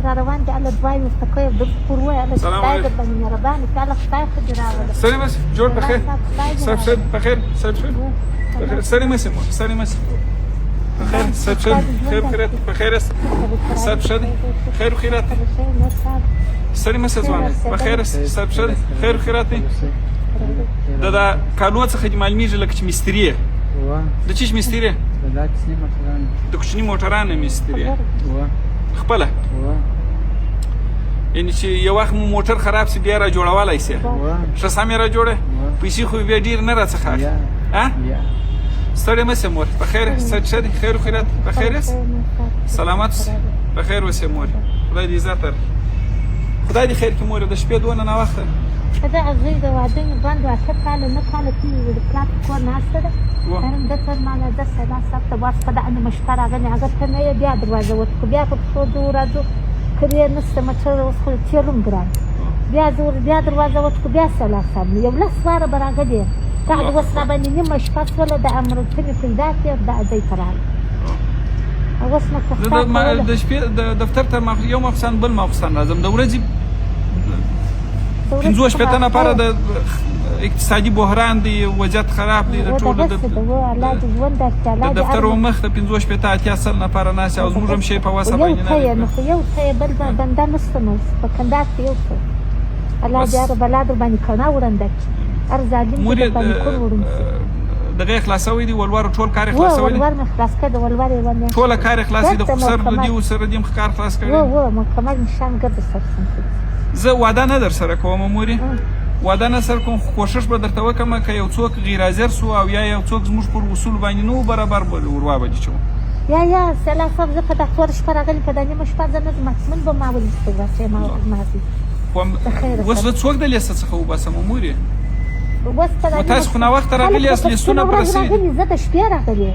را روان دي الله دعای ورته کوي د کور وای الله خدای دې باندې مهربان کړي الله خدای خو دې راوړي سلام بس جوړ بخیر صاحب شد بخیر صاحب شد بخیر سلام بس سلام بس بخیر صاحب شد خیر خیرات بخیر است صاحب شد خیر و خیرات سلام بس ځوان بخیر است صاحب شد خیر و خیرات دا کالو څخه معلومیږي لکه چې مستری د چیش مستری د کوچني موټرانو مستری خپل یعنی چې یو وخت مو موټر خراب سي بیا را جوړولای سي ښه سمې را جوړه پیسې خو بیا ډیر نه راڅخه ها ستړی مه سه مور بخیر صحت شه دي خیر و خیرات بخیر یاست سلامت بخیر اوسې مور خدای دې عزت در خدای دې خیر کړي مور د شپې دونه ناوخته دا زوی د واده مې باندې اته کاله نه کاله کېږي د پلار په کور ناسته ده نن ده تر ماله ده سلا سبته واسطه ده انه مشپه راغلې هغه ته نه یې بیا دروازه وتکو بیا په پښو ځو راځو کرې نشته موټر اوس خو تېلم ګران بیا ځو بیا دروازه وتکو بیا سلا سب یو لس واره به راغلې بعد اوس راباندې نیمه شپه شوله د امرالتنې پیدا کړې د ځای ته راغله اوس نو د شپې د دفتر ته یو مخصن بل مخصن راځم د ورځې 50 شپته نفره د اقتصادي بحران دی وضعیت خراب دی د ټولو د دفتر مخ ته 50 شپته اتیا سل نفره ناس او زموږ هم شی په واسه باندې نه یو ته بل بنده نشته نو په کندهار کې یو څه الله دې رب العالمین باندې کنا ورنده ارزالین دې باندې کور ورنده دغه خلاصوي دی ولور ټول کار خلاصوي دی ولور خلاص کړه ولور ونه ټول کار خلاصي د خسر د دیو سره دیم کار خلاص کړي مکمل نشان ګرځي سره زه واده نه در سره کوم موري واده نه سره کوم کوشش به درته وکم که یو څوک غیر حاضر سو او یا یو څوک زموږ پر اصول باندې نو برابر وروا بچو یا سلام صاحب زه په دکتور شپه راغلی په دنه مشپه زنه مکمل به ما ولې ستګه ما ماسي وس څوک د لیست څخه وباسم موري وس په تاسو خو نو وخت راغلی اصلي سونه پرسي زه د شپې راغلی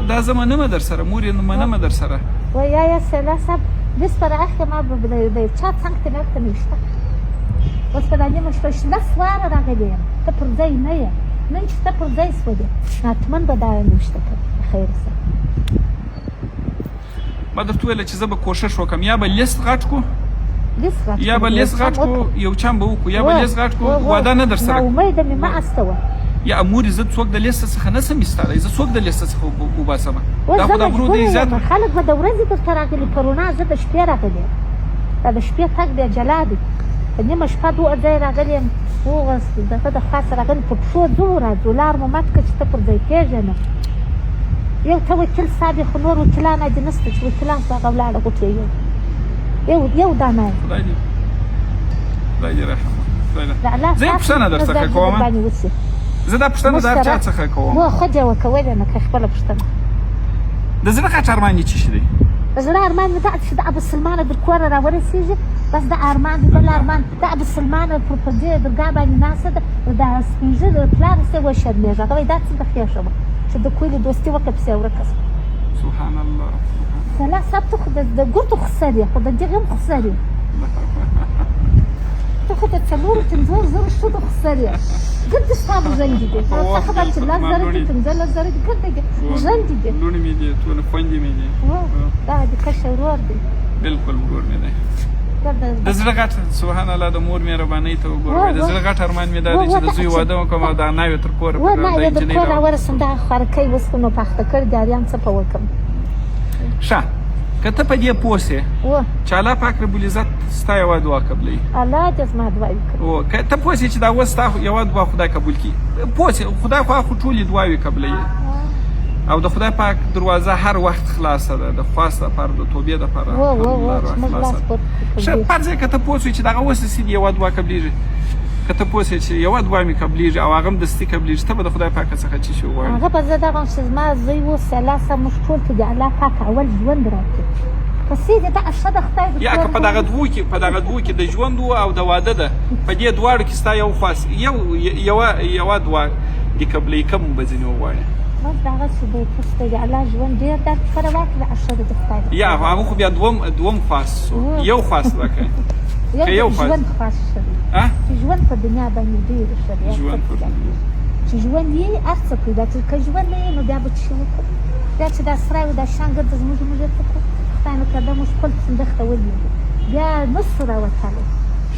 دا زمانه ما در سره موري نه منه در سره و یا سلام صاحب بس پر اخر ما به چات څنګه ته نشته اوس په دې مشته شنه سوار راغلی ته پر ځای نه یې نن چې ته پر ځای سوده ناتمن به دا نشته خیر سره ما درته ویل چې زه به کوشش وکم یا به لیست غټ کو یا به لیست غټ کو یو چم به وکړو یا به لیست غټ کو واده نه در سره امید مې ما استوه یا امور عزت څوک د لیست څخه نه سم استاله عزت څوک د لیست څخه وباسم دا خو د برو د عزت خلک به د ورځې تر راغلي کرونا زه د شپې راغلی دا د شپې تک دی جلادي نیمه شپه دوه ځای راغلی او دغه د خاص راغلی په پښو ځو راځو لار مو مات کړ چې ته پر ځای کېږې نه یو ته وکیل صاحب خو نور وکیلان دې نشته چې وکیلان څنګه ولاړه غوټې یو دانه خدای دې رحم زه پښتنه در څخه کوم زه دا پښتنه در چا څخه کوم مو خدای وکوي نه که خپل پښتنه د زړه خاطر ارمان چی شي د زړه ارمان مې دا چې د ابو سلمان د کور را ورسېږي بس د ارمان د ارمان د ابو سلمان پر پدې درګه باندې ناسه د سپینځه د پلان څه وشرمېږه دا دا څه د خیاشه چې د کوی دوستي وکړ په ورکس سبحان الله سلا سبت خو د ګورتو خسري خو د دغه خسري ته خو د څلور تنزور زور شو د خسري قد صعب زندي دي خبر چې لاس درته تنزل لاس درته قد زندي دي لونی مې دي ټول خوندې مې دي دا د کښه ورور دي بالکل ورور مې دی د زړه غټ سبحان الله د مور مهرباني ته وګورئ د زړه غټ ارمان مې دا چې د زوی واده وکم او دا ناوې تر کوره د انجینر کور ورسم دا خرکې وسونو پخته کړ جاریان څه په وکم ښه کته په دې پوسه چې الله پاک رب العزت ستا یو دعا قبلې الله دې زما دعا وکړي او کته پوسه چې دا وستا یو دعا خدای قبول کړي پوسه خدای خو ټولې دعاوې قبلې او د خدای پاک دروازه هر وخت خلاصه ده د خواسته پر د توبې د پر شه پاتې کته پوسه چې دا وسه سي یو دعا قبلېږي کته پوسه چې یو دعا مې قبلېږي او هغه د ستې قبلېږي ته د خدای پاک څخه چې شو وایي هغه په زړه غو چې ما زوی و سلاسه مشکل ته د الله پاک اول ژوند راکړي پسې دا اشد خدای یا که په دغه دوه کې د ژوند او د واده ده په دې دواړو کې ستا یو خاص یو دعا د قبلې کوم بزنه وایي بس دغه څه د پسته د الله ژوند ډیر د سره واکړه اشد د خدای یا هغه خو بیا دوم خاص یو خاص وکړي یو ژوند خاص شي چې ژوند په دنیا باندې ډیر شي چې ژوند یې ارڅ پیدا چې ژوند نه نو بیا به څه وکړي بیا چې دا سره دا څنګه د زموږ ته خدای نو کړه موږ خپل صندوق ته ولېږو بیا نسو راوتلی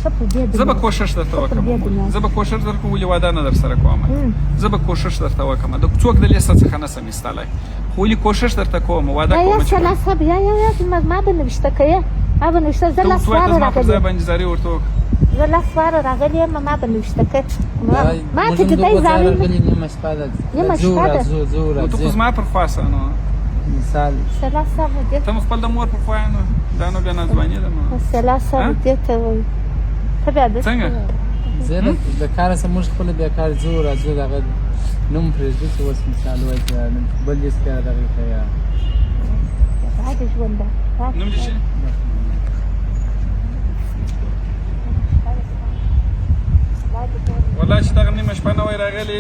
ښه په دې زه به کوشش درته وکړم زه به کوشش در کوم ولې واده نه در سره کوم زه به کوشش درته وکړم د څوک د لیست څخه نه سم ایستلی خو ولې کوشش درته کوم واده کوم چې سلاسه بیا ما به نوشته کوې ما به نوشته زه لاس واره راغلی ځای باندې زارې ورته وکړه زه لاس واره راغلی یم ما به نوشته کوې ما چې د دی زارې نیمه شپه ده ته خو زما پر خواسه نو مثال سلاسه به دې ته خپل د مور پر خوا نو دا نو بیا ناځواني ده نو سلاسه به دې ته وایي ته بیا داسې څنګه زه د کاره څخه موږ خپله بیا کار ځو راځو دغه نوم پرېږدو چې اوس مثال وایي چې بل لیست کې دغې ته یا عادي ژوند ده نوم دې شي والله چې دغه نیمه شپه نه وای راغلی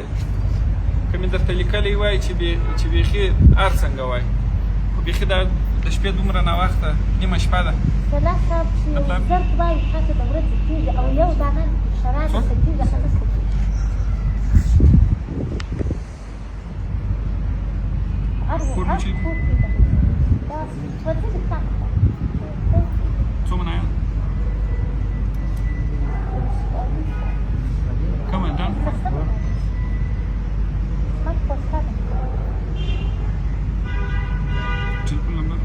که مې درته لیکلی وای چې بیخي هر څنګه وای خو بیخي دا د شپې دومره ناوخته نیمه شپه ده سلاسه چې زر وایي تاسو د ورځې کېږي او یو دانه شراب څه کېږي ښه نه څومره Commandant? Telefon number?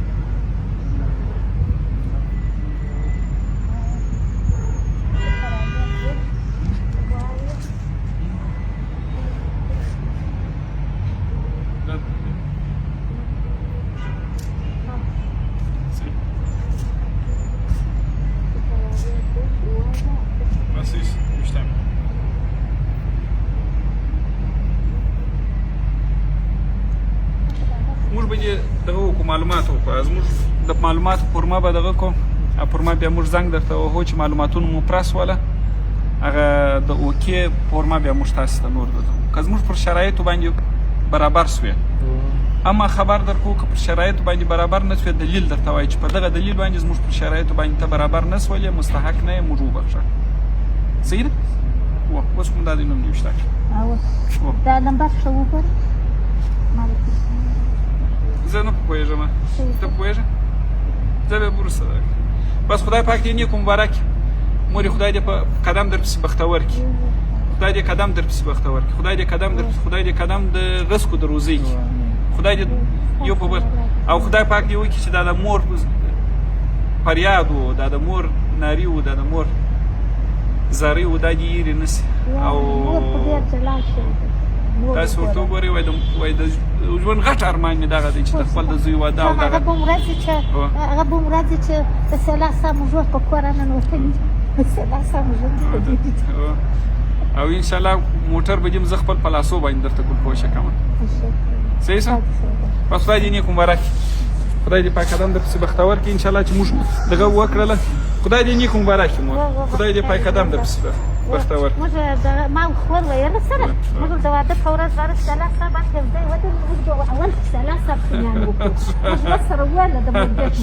Was ist? Bestimmt. موږ به دې دغه وکړو معلومات وکړو زموږ د معلوماتو فورما به دغه کوو فورما بیا موږ زنګ درته وهو چې معلوماتونه مو پرس وله هغه د اوکې فورما بیا موږ تاسو ته نور درته که زموږ پر شرایطو باندې برابر سوې اما خبر در کوو که پر شرایطو باندې برابر نه سوې دلیل درته وایي چې په دغه دلیل باندې زموږ پر شرایطو باندې ته برابر نه سولې مستحق نه یې موږ وبخښه صحیح ده اوس کوم دا د نوم نوشته دا نمبر ښه وګوره زه نه پوهېږم ته پوهېږې زه به وروسته درکړم بس خدای پاک دې نیک مبارک مورې خدای دې په قدم در پسې بختور کړي خدای دې قدم در پسې بختور کړي خدای دې قدم د رزقو د روزۍ کړي خدای دې یو په بل او خدای پاک دې وکړي چې دا د مور فریاد و دا د مور ناري و دا د مور زاري و دا دې هېرې نه سي او تاسو ورته وګورئ وایي د ژوند غټ ارمان مې دغه دی چې د خپل د زوی واده او هغه به ورځې چې د سلاسه موږ په کور ننوتلي سلاسه موږ او انشاءالله موټر به دې زه خپل په لاسو باندې درته ګلپوشه کوم صحیح شه بس خدای دې نیک مبارک خدای دې پاک قدم در پسې بختور کړي انشاءالله چې موږ دغه وکړله خدای دې نیک مبارک مور خدای دې پاک قدم در پسې بختور موږ ما خور ویله سره موږ د واده په ورځ باندې سلاسه باندې ځای ودل موږ اول سلاسه پلان وکړو موږ سره ویله د موږ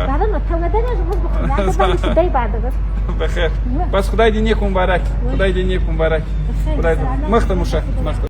دا نو ته ودل موږ په خدای باندې دای باندې بخیر بس خدای دې نیک مبارک خدای دې نیک مبارک خدای دې مخته مشه